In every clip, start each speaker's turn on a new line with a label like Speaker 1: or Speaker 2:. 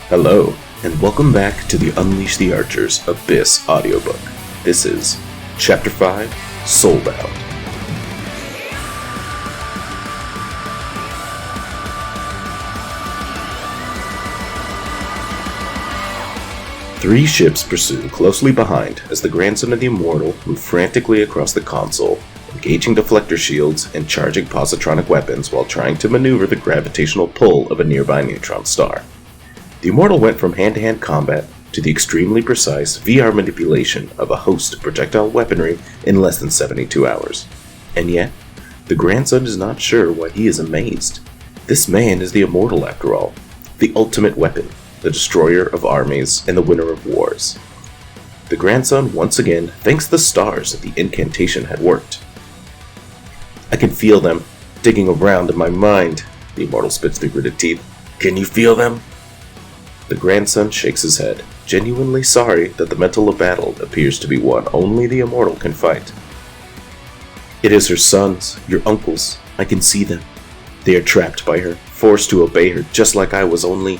Speaker 1: Hello, and welcome back to the Unleash the Archers Abyss audiobook. This is Chapter 5, Soulbound. Three ships pursue closely behind as the grandson of the Immortal move frantically across the console, engaging deflector shields and charging positronic weapons while trying to maneuver the gravitational pull of a nearby neutron star. The Immortal went from hand-to-hand combat to the extremely precise VR manipulation of a host of projectile weaponry in less than 72 hours. And yet, the grandson is not sure why he is amazed. This man is the Immortal after all, the ultimate weapon, the destroyer of armies and the winner of wars. The grandson once again thanks the stars that the incantation had worked. "I can feel them, digging around in my mind," the Immortal spits through gritted teeth. "Can you feel them?" The grandson shakes his head, genuinely sorry that the mental battle appears to be one only the Immortal can fight. "It is her sons, your uncles. I can see them. They are trapped by her, forced to obey her just like I was, only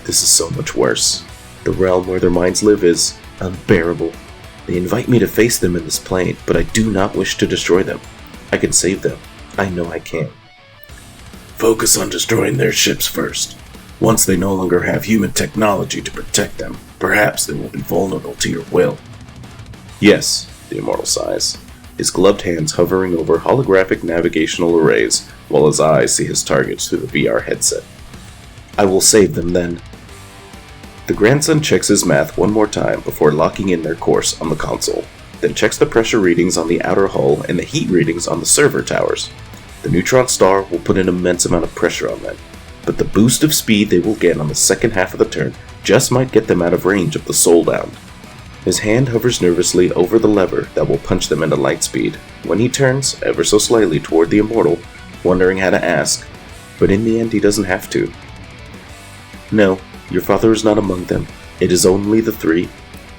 Speaker 1: this is so much worse. The realm where their minds live is unbearable. They invite me to face them in this plane, but I do not wish to destroy them. I can save them. I know I can." "Focus on destroying their ships first. Once they no longer have human technology to protect them, perhaps they will be vulnerable to your will." "Yes," the Immortal sighs, his gloved hands hovering over holographic navigational arrays while his eyes see his targets through the VR headset. "I will save them then." The grandson checks his math one more time before locking in their course on the console, then checks the pressure readings on the outer hull and the heat readings on the server towers. The neutron star will put an immense amount of pressure on them, but the boost of speed they will get on the second half of the turn just might get them out of range of the Soulbound. His hand hovers nervously over the lever that will punch them into light speed when he turns ever so slightly toward the Immortal, wondering how to ask, but in the end he doesn't have to. "No, your father is not among them. It is only the three.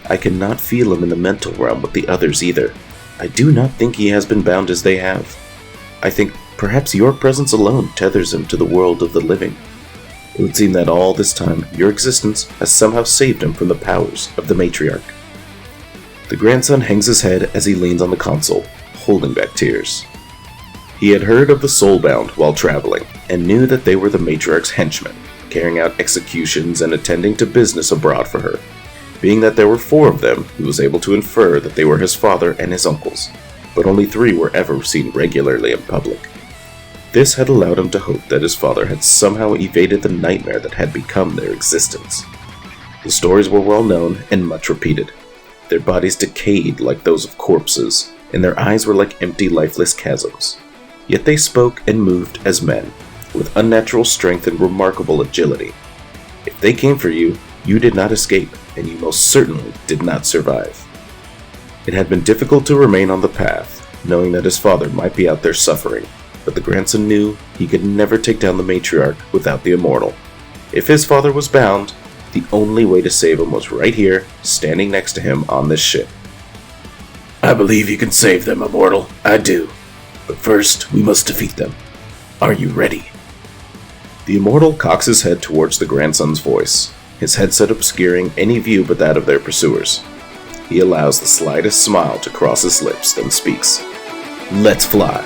Speaker 1: I cannot feel him in the mental realm with the others either. I do not think he has been bound as they have. I think perhaps your presence alone tethers him to the world of the living. It would seem that all this time your existence has somehow saved him from the powers of the Matriarch." The grandson hangs his head as he leans on the console, holding back tears. He had heard of the Soulbound while traveling, and knew that they were the Matriarch's henchmen, carrying out executions and attending to business abroad for her. Being that there were 4 of them, he was able to infer that they were his father and his uncles, but only 3 were ever seen regularly in public. This had allowed him to hope that his father had somehow evaded the nightmare that had become their existence. The stories were well known and much repeated. Their bodies decayed like those of corpses, and their eyes were like empty, lifeless chasms. Yet they spoke and moved as men, with unnatural strength and remarkable agility. If they came for you, you did not escape, and you most certainly did not survive. It had been difficult to remain on the path, knowing that his father might be out there suffering, but the grandson knew he could never take down the Matriarch without the Immortal. If his father was bound, the only way to save him was right here, standing next to him on this ship. "I believe you can save them, Immortal. I do. But first, we must defeat them. Are you ready?" The Immortal cocks his head towards the grandson's voice, his headset obscuring any view but that of their pursuers. He allows the slightest smile to cross his lips, then speaks. "Let's fly."